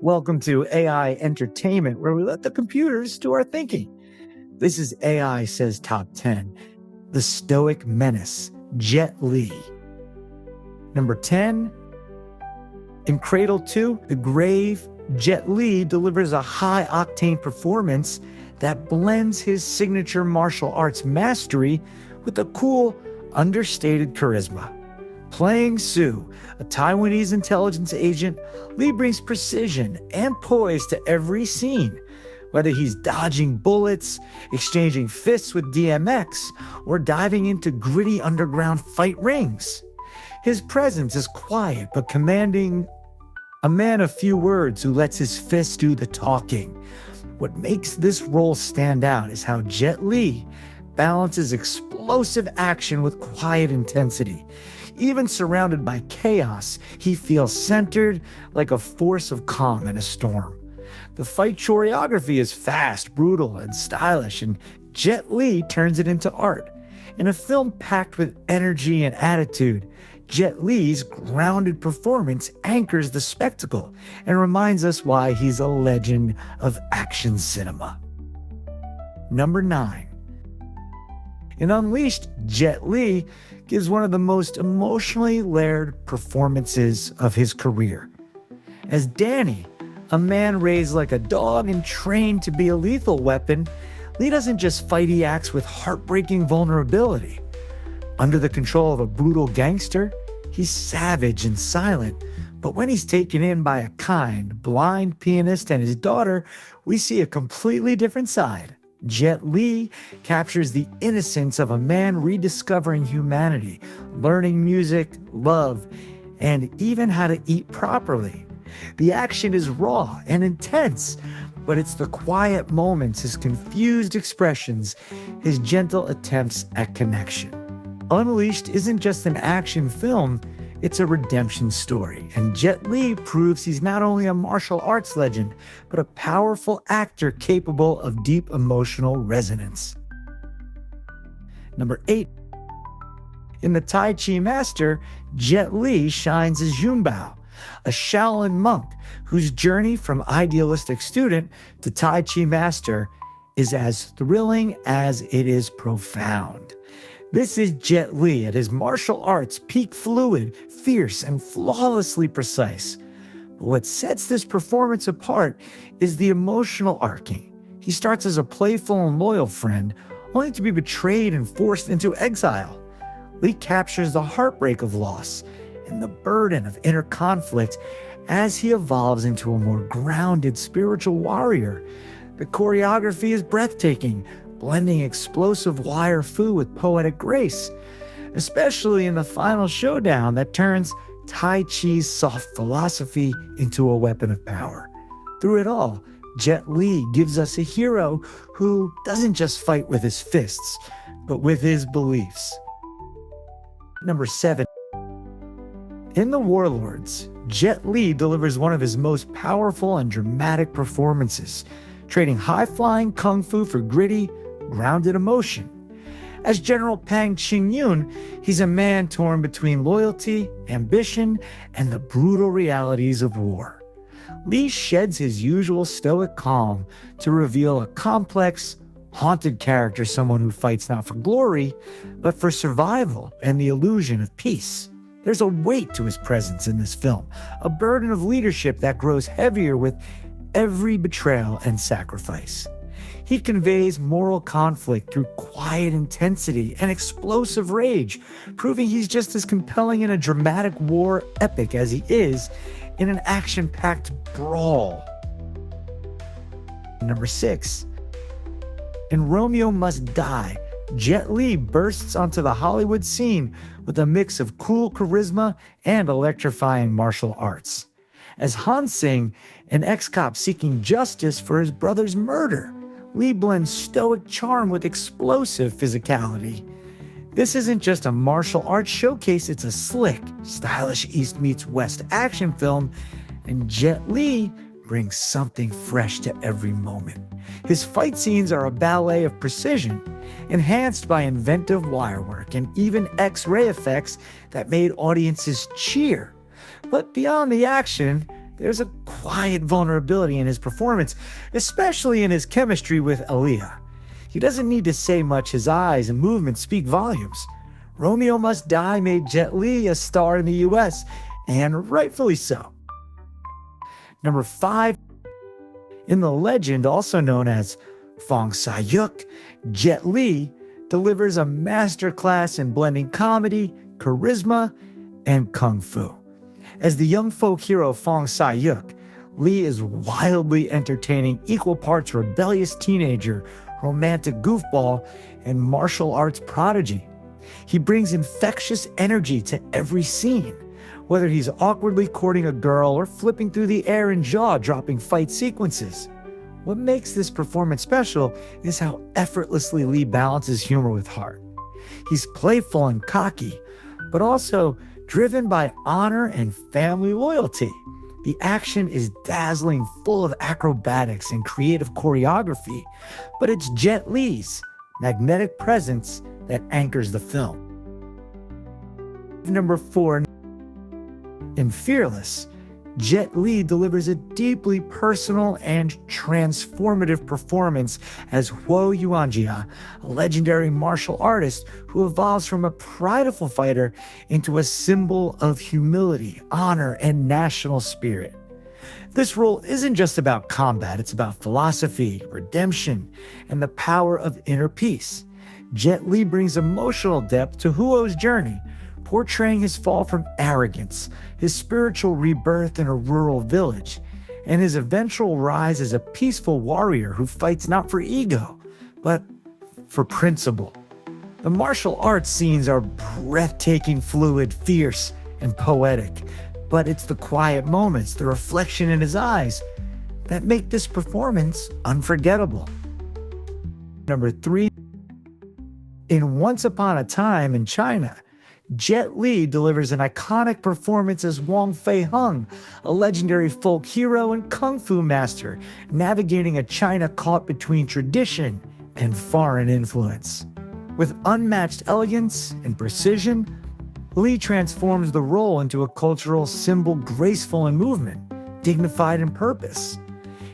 Welcome to AI Entertainment, where we let the computers do our thinking. This is AI Says Top 10. The Stoic Menace, Jet Li. Number 10, in Cradle 2, The Grave, Jet Li delivers a high-octane performance that blends his signature martial arts mastery with a cool, understated charisma. Playing Sue, a Taiwanese intelligence agent, Li brings precision and poise to every scene. Whether he's dodging bullets, exchanging fists with DMX, or diving into gritty underground fight rings. His presence is quiet but commanding, a man of few words who lets his fists do the talking. What makes this role stand out is how Jet Li balances explosive action with quiet intensity. Even surrounded by chaos, he feels centered, like a force of calm in a storm. The fight choreography is fast, brutal, and stylish, and Jet Li turns it into art. In a film packed with energy and attitude, Jet Li's grounded performance anchors the spectacle and reminds us why he's a legend of action cinema. Number 9. In Unleashed, Jet Li gives one of the most emotionally layered performances of his career. As Danny, a man raised like a dog and trained to be a lethal weapon, Li doesn't just fight, he acts with heartbreaking vulnerability. Under the control of a brutal gangster, he's savage and silent, but when he's taken in by a kind, blind pianist and his daughter, we see a completely different side. Jet Li captures the innocence of a man rediscovering humanity, learning music, love, and even how to eat properly. The action is raw and intense, but it's the quiet moments, his confused expressions, his gentle attempts at connection. Unleashed isn't just an action film, it's a redemption story, and Jet Li proves he's not only a martial arts legend, but a powerful actor capable of deep emotional resonance. Number 8. In the Tai-chi Master, Jet Li shines as Junbao, a Shaolin monk whose journey from idealistic student to Tai-chi Master is as thrilling as it is profound. This is Jet Li at his martial arts peak, fluid, fierce, and flawlessly precise. But what sets this performance apart is the emotional arcing. He starts as a playful and loyal friend, only to be betrayed and forced into exile. Li captures the heartbreak of loss and the burden of inner conflict as he evolves into a more grounded spiritual warrior. The choreography is breathtaking, blending explosive wire fu with poetic grace, especially in the final showdown that turns Tai Chi's soft philosophy into a weapon of power. Through it all, Jet Li gives us a hero who doesn't just fight with his fists, but with his beliefs. Number 7. In The Warlords, Jet Li delivers one of his most powerful and dramatic performances, trading high-flying kung fu for gritty, grounded emotion. As General Pang Qingyun, he's a man torn between loyalty, ambition, and the brutal realities of war. Li sheds his usual stoic calm to reveal a complex, haunted character, someone who fights not for glory, but for survival and the illusion of peace. There's a weight to his presence in this film, a burden of leadership that grows heavier with every betrayal and sacrifice. He conveys moral conflict through quiet intensity and explosive rage, proving he's just as compelling in a dramatic war epic as he is in an action-packed brawl. Number 6. In Romeo Must Die, Jet Li bursts onto the Hollywood scene with a mix of cool charisma and electrifying martial arts. As Han Sing, an ex-cop seeking justice for his brother's murder, Li blends stoic charm with explosive physicality. This isn't just a martial arts showcase, it's a slick, stylish East meets West action film, and Jet Li brings something fresh to every moment. His fight scenes are a ballet of precision, enhanced by inventive wirework and even X-ray effects that made audiences cheer. But beyond the action, There's a quiet vulnerability in his performance, especially in his chemistry with Aaliyah. He doesn't need to say much, his eyes and movements speak volumes. Romeo Must Die made Jet Li a star in the US, and rightfully so. Number 5, in the legend, also known as Fong Sayuk, Jet Li delivers a masterclass in blending comedy, charisma, and kung fu. As the young folk hero Fong Sayuk, Li is wildly entertaining, equal parts rebellious teenager, romantic goofball, and martial arts prodigy. He brings infectious energy to every scene, whether he's awkwardly courting a girl or flipping through the air in jaw-dropping fight sequences. What makes this performance special is how effortlessly Li balances humor with heart. He's playful and cocky, but also driven by honor and family loyalty. The action is dazzling, full of acrobatics and creative choreography, but it's Jet Li's magnetic presence that anchors the film. Number 4, in Fearless, Jet Li delivers a deeply personal and transformative performance as Huo Yuanjia, a legendary martial artist who evolves from a prideful fighter into a symbol of humility, honor, and national spirit. This role isn't just about combat, it's about philosophy, redemption, and the power of inner peace. Jet Li brings emotional depth to Huo's journey, portraying his fall from arrogance, his spiritual rebirth in a rural village, and his eventual rise as a peaceful warrior who fights not for ego, but for principle. The martial arts scenes are breathtaking, fluid, fierce, and poetic, but it's the quiet moments, the reflection in his eyes, that make this performance unforgettable. Number 3, in Once Upon a Time in China, Jet Li delivers an iconic performance as Wang Fei Hung, a legendary folk hero and kung fu master, navigating a China caught between tradition and foreign influence. With unmatched elegance and precision, Li transforms the role into a cultural symbol graceful in movement, dignified in purpose.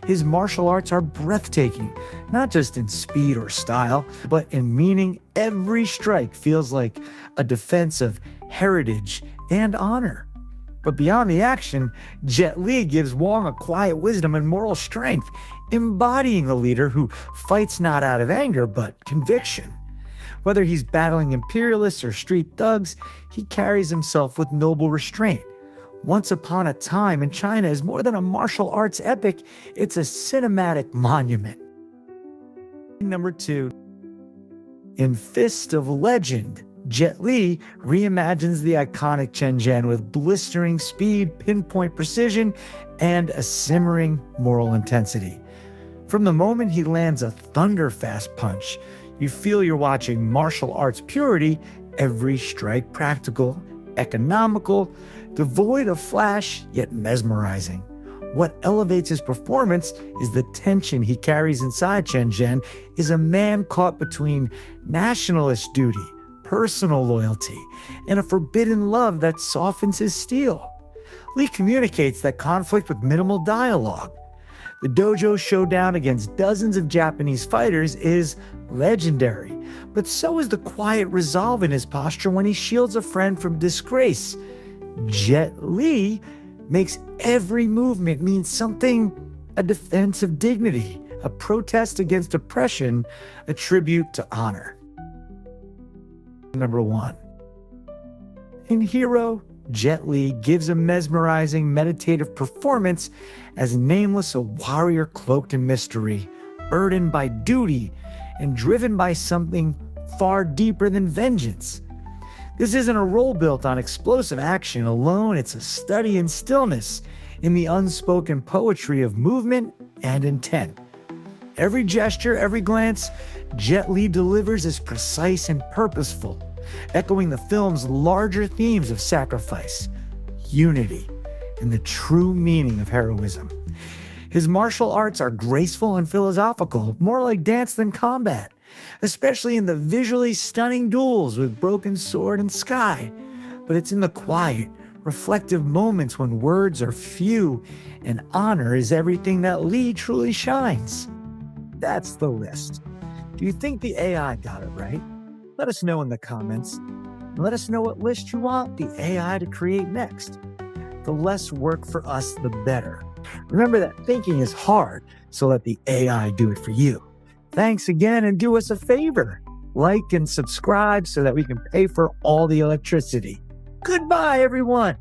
His martial arts are breathtaking, not just in speed or style, but in meaning. Every strike feels like a defense of heritage and honor. But beyond the action, Jet Li gives Wang a quiet wisdom and moral strength, embodying a leader who fights not out of anger, but conviction. Whether he's battling imperialists or street thugs, he carries himself with noble restraint. Once Upon a Time in China is more than a martial arts epic, it's a cinematic monument. Number 2, in Fist of Legend, Jet Li reimagines the iconic Chen Zhen with blistering speed, pinpoint precision, and a simmering moral intensity. From the moment he lands a thunder-fast punch, you feel you're watching martial arts purity, every strike practical, economical, devoid of flash, yet mesmerizing. What elevates his performance is the tension he carries inside Chen Zhen is a man caught between nationalist duty, personal loyalty, and a forbidden love that softens his steel. Li communicates that conflict with minimal dialogue. The dojo showdown against dozens of Japanese fighters is legendary, but so is the quiet resolve in his posture when he shields a friend from disgrace. Jet Li makes every movement mean something, a defense of dignity, a protest against oppression, a tribute to honor. Number 1, in Hero, Jet Li gives a mesmerizing, meditative performance as Nameless, a warrior cloaked in mystery, burdened by duty, and driven by something far deeper than vengeance. This isn't a role built on explosive action alone, it's a study in stillness, in the unspoken poetry of movement and intent. Every gesture, every glance, Jet Li delivers is precise and purposeful, echoing the film's larger themes of sacrifice, unity, and the true meaning of heroism. His martial arts are graceful and philosophical, more like dance than combat, especially in the visually stunning duels with broken sword and sky. But it's in the quiet, reflective moments when words are few, and honor is everything that Lee truly shines. That's the list. Do you think the AI got it right? Let us know in the comments. And let us know what list you want the AI to create next. The less work for us, the better. Remember that thinking is hard, so let the AI do it for you. Thanks again, and do us a favor. Like and subscribe so that we can pay for all the electricity. Goodbye, everyone.